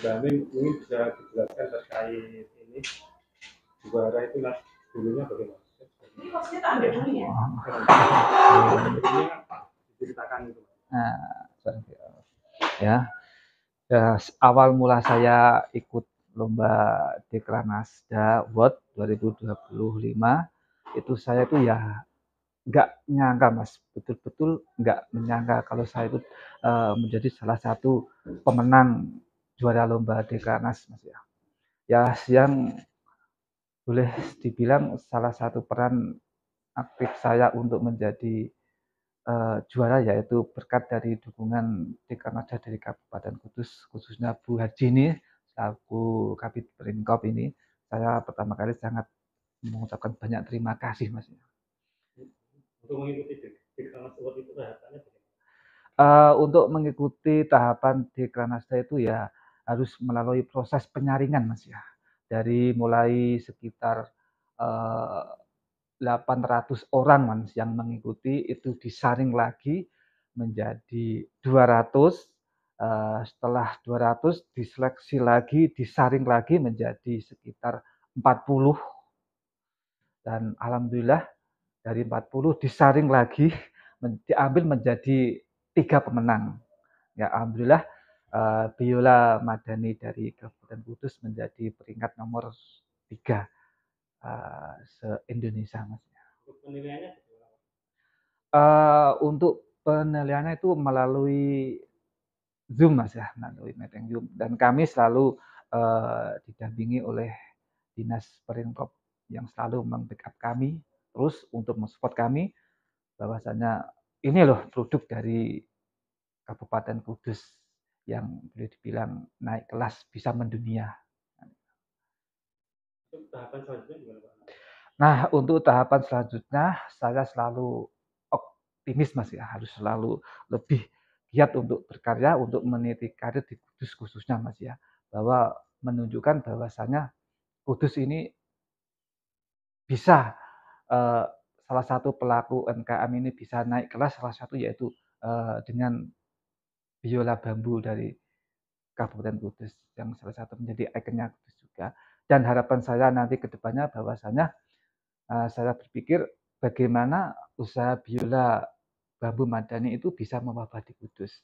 Mbak Amin mungkin bisa dijelaskan terkait ini juara itu lah dulunya bagaimana? Ini maksudnya tak ambil dulu ya? Diceritakan itu. Ya, awal mula saya ikut lomba Dekranasda World 2025 itu saya tuh ya nggak nyangka mas, betul-betul nggak menyangka kalau saya itu menjadi salah satu pemenang juara lomba Dekranas mas ya. Ya yang boleh dibilang salah satu peran aktif saya untuk menjadi juara yaitu berkat dari dukungan Dekranasda dari Kabupaten Kudus, khususnya Bu Harjini selaku Kabid Perintkop ini. Saya pertama kali sangat mengucapkan banyak terima kasih mas. Untuk mengikuti Dekranas Award itu tahapannya bagaimana? Untuk mengikuti tahapan Dekranasda itu ya harus melalui proses penyaringan mas ya. Dari mulai sekitar 800 orang mas yang mengikuti itu disaring lagi menjadi 200. Setelah 200 diseleksi lagi, disaring lagi menjadi sekitar 40. Dan alhamdulillah dari 40 disaring lagi diambil menjadi 3 pemenang. Ya alhamdulillah Biola Madani dari Kabupaten Kudus menjadi peringkat nomor 3 se-Indonesia mas. Untuk penilaiannya Untuk penilaiannya itu melalui Zoom mas ya, melalui meeting Zoom. Dan kami selalu didampingi oleh Dinas Perintkop yang selalu membackup kami, terus untuk mensupport kami bahwasanya ini loh produk dari Kabupaten Kudus yang boleh dibilang naik kelas bisa mendunia. untuk tahapan selanjutnya gimana Pak? Nah untuk tahapan selanjutnya saya selalu optimis mas ya, harus selalu lebih giat untuk berkarya, untuk meniti karir di Kudus khususnya mas ya, bahwa menunjukkan bahwasanya Kudus ini bisa salah satu pelaku UMKM ini bisa naik kelas, salah satu yaitu dengan biola bambu dari Kabupaten Kudus yang salah satu menjadi ikonnya Kudus juga. Dan harapan saya nanti ke depannya bahwasanya saya berpikir bagaimana usaha biola bambu Madani itu bisa mewabah di Kudus.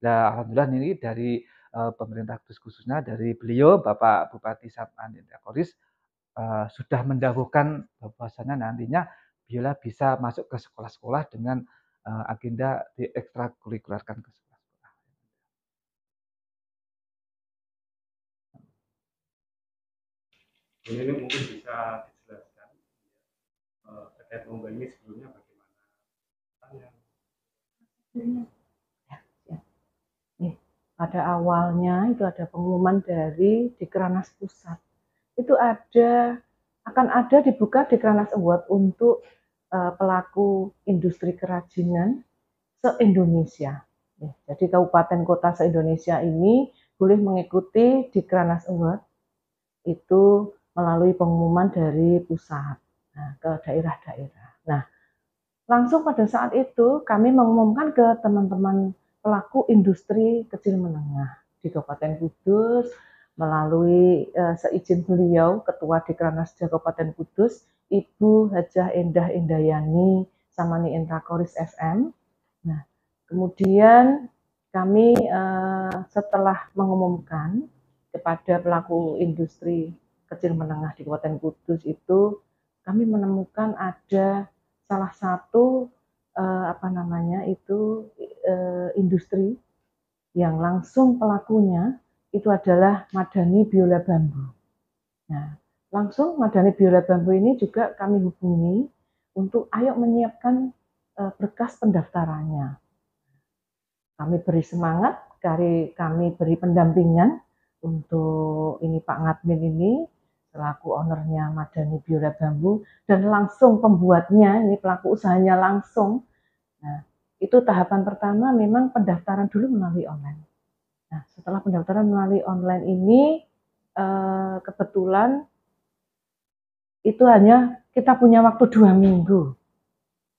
Nah, alhamdulillah ini dari pemerintah Kudus khususnya dari beliau Bapak Bupati Sapman Koris sudah mendahulukan bahwasanya nantinya biola bisa masuk ke sekolah-sekolah dengan agenda di ekstrakurikulerkan ke sekolah-sekolah. Ini mungkin bisa dijelaskan terkait lomba ini sebelumnya bagaimana? Pada awalnya itu ada pengumuman dari Dekranasda Pusat. Itu akan ada dibuka Dekranasda Award untuk pelaku industri kerajinan se-Indonesia. Jadi kabupaten kota se-Indonesia ini boleh mengikuti Dekranasda Award itu melalui pengumuman dari pusat ke daerah-daerah. Nah, langsung pada saat itu kami mengumumkan ke teman-teman pelaku industri kecil menengah di Kabupaten Kudus melalui seizin beliau Ketua Dekranasda Kabupaten Kudus Ibu Hajah Endah Indayani Samani Intrakoris SM. Nah, kemudian kami setelah mengumumkan kepada pelaku industri kecil menengah di Kabupaten Kudus itu kami menemukan ada salah satu industri yang langsung pelakunya itu adalah Madani Biola Bambu. Nah, langsung Madani Biola Bambu ini juga kami hubungi untuk ayo menyiapkan berkas pendaftarannya. Kami beri semangat, kami beri pendampingan untuk ini Pak Ngadmin ini selaku ownernya Madani Biola Bambu dan langsung pembuatnya ini pelaku usahanya langsung. Nah, itu tahapan pertama memang pendaftaran dulu melalui online. Nah, setelah pendaftaran melalui online ini kebetulan itu hanya kita punya waktu 2 minggu.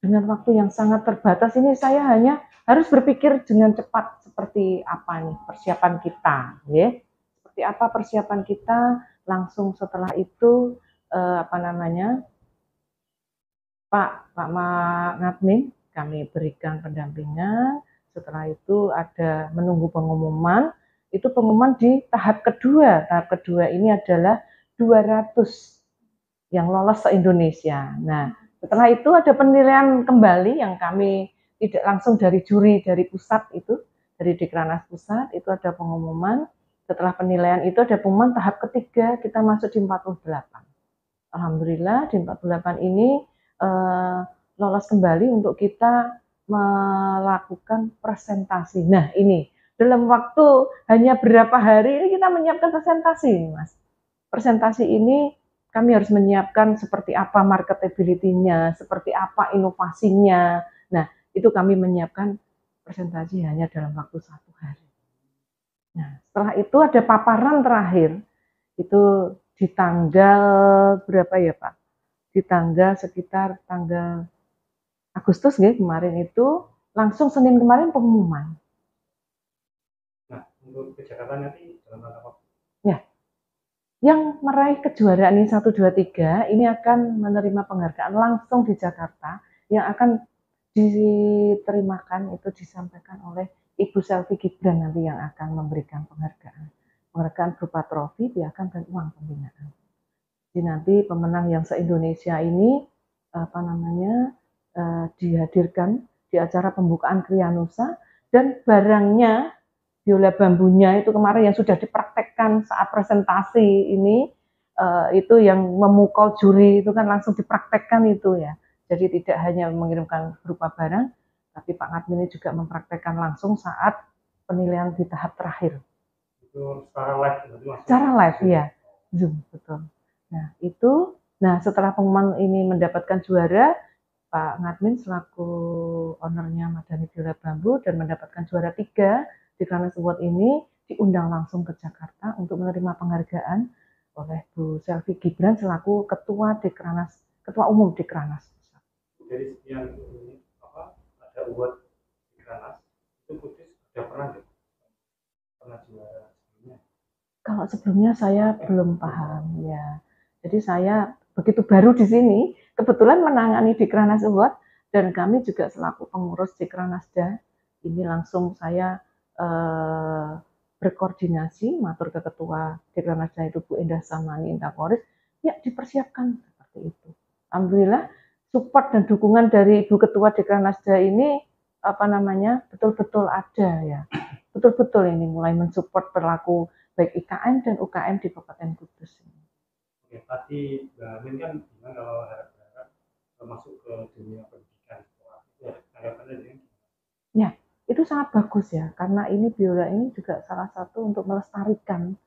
Dengan waktu yang sangat terbatas ini saya hanya harus berpikir dengan cepat seperti apa nih persiapan kita, ya. seperti apa persiapan kita. Langsung setelah itu Pak Ngadmin kami berikan pendampingan. Setelah itu ada menunggu pengumuman. Itu pengumuman di tahap kedua. Tahap kedua ini adalah 200 yang lolos se-Indonesia. Nah, setelah itu ada penilaian kembali yang kami tidak langsung dari juri dari pusat itu, dari Dekranaz pusat itu ada pengumuman. Setelah penilaian itu ada pengumuman tahap ketiga, kita masuk di 48. Alhamdulillah di 48 ini lolos kembali untuk kita melakukan presentasi. Nah, ini dalam waktu hanya berapa hari ini kita menyiapkan presentasi, Mas. Presentasi ini kami harus menyiapkan seperti apa marketability-nya, seperti apa inovasinya. Nah, itu kami menyiapkan presentasi hanya dalam waktu 1 hari. Nah, setelah itu ada paparan terakhir, itu di tanggal berapa ya Pak? Di tanggal sekitar tanggal Agustus ya, kemarin itu, langsung Senin kemarin pengumuman. Nah, untuk ke Jakarta nanti dalam rangka apa? Ya. Yang meraih kejuaraan ini 1, 2, 3 ini akan menerima penghargaan langsung di Jakarta yang akan diterimakan itu disampaikan oleh Ibu Selvi Gibran nanti yang akan memberikan penghargaan. Penghargaan berupa trofi, piagam dan uang pembinaan. Jadi nanti pemenang yang se-Indonesia ini dihadirkan di acara pembukaan Krianusa dan barangnya biola bambunya itu kemarin yang sudah dipraktekkan saat presentasi ini itu yang memukau juri itu kan langsung dipraktekkan itu ya. Jadi tidak hanya mengirimkan berupa barang, tapi Pak Ngadmin ini juga mempraktekkan langsung saat penilaian di tahap terakhir. Itu secara live? Secara live ya, Zoom betul. Nah itu, setelah pengumuman ini mendapatkan juara, Pak Ngadmin selaku ownernya Madani Biola Bambu dan mendapatkan juara 3 di Dekranaz Award ini diundang langsung ke Jakarta untuk menerima penghargaan oleh Bu Selvi Gibran selaku Ketua Umum Dekranaz. Dari sekian ini ada award Dekranaz itu Kudus sudah pernah juara sebelumnya? Kalau sebelumnya saya belum paham ya. Jadi saya begitu baru di sini, kebetulan menangani Dekranaz Award dan kami juga selaku pengurus Dekranazda ini langsung saya berkoordinasi matur ke Ketua Dekranazda itu Bu Endah Samani Intakoris, ya dipersiapkan seperti itu. Alhamdulillah support dan dukungan dari Ibu Ketua Dekranazda ini betul-betul ada ya. Betul-betul ini mulai mensupport perilaku baik IKM dan UKM di Kabupaten Kudus. Oke, tadi Mbak Amin kan bilang kalau harap-harap masuk ke dunia pendidikan sekolah itu harapannya gimana? Ya, itu sangat bagus ya, karena ini biola ini juga salah satu untuk melestarikan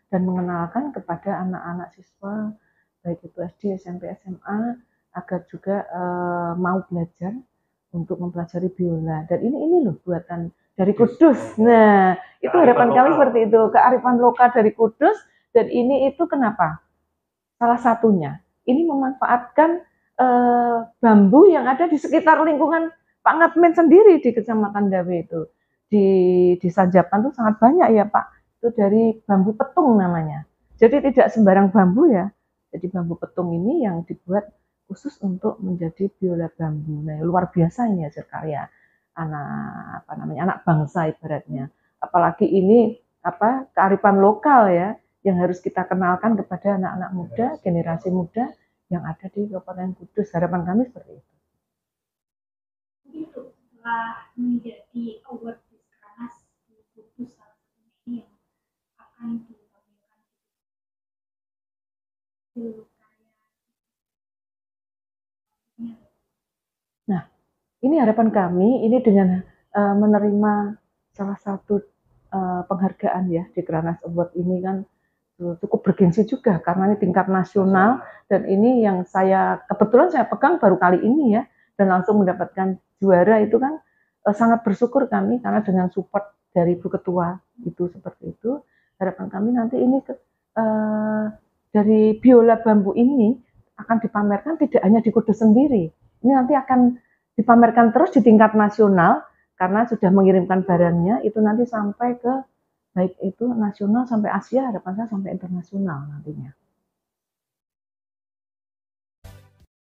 dan mengenalkan kepada anak-anak siswa baik itu SD, SMP, SMA agar juga mau belajar untuk mempelajari biola. Dan ini loh buatan dari Kudus. Nah, itu harapan kami seperti itu, kearifan lokal dari Kudus. Dan ini itu kenapa? Salah satunya, ini memanfaatkan bambu yang ada di sekitar lingkungan Pak Ngadmin sendiri di Kecamatan Dawe itu. Di Sanjapan itu sangat banyak ya Pak. Itu dari bambu petung namanya. Jadi tidak sembarang bambu ya. Jadi bambu petung ini yang dibuat khusus untuk menjadi biola bambu. Nah, luar biasa ini hasil karya anak bangsa ibaratnya. Apalagi ini kearifan lokal ya yang harus kita kenalkan kepada anak-anak muda, generasi muda yang ada di Kabupaten Kudus. Harapan kami seperti itu. Itu setelah menjadi award di Dekranaz di Kudus salah satunya ini yang akan ditampilkan di Nah, ini harapan kami ini dengan menerima salah satu penghargaan ya di Dekranaz Award ini kan cukup bergengsi juga karena ini tingkat nasional dan ini yang kebetulan saya pegang baru kali ini ya dan langsung mendapatkan juara itu kan sangat bersyukur kami karena dengan support dari Bu Ketua itu seperti itu. Harapan kami nanti ini dari biola bambu ini akan dipamerkan tidak hanya di Kudus sendiri. Ini nanti akan dipamerkan terus di tingkat nasional karena sudah mengirimkan barangnya itu nanti sampai ke baik itu nasional sampai Asia, harapan saya sampai internasional nantinya.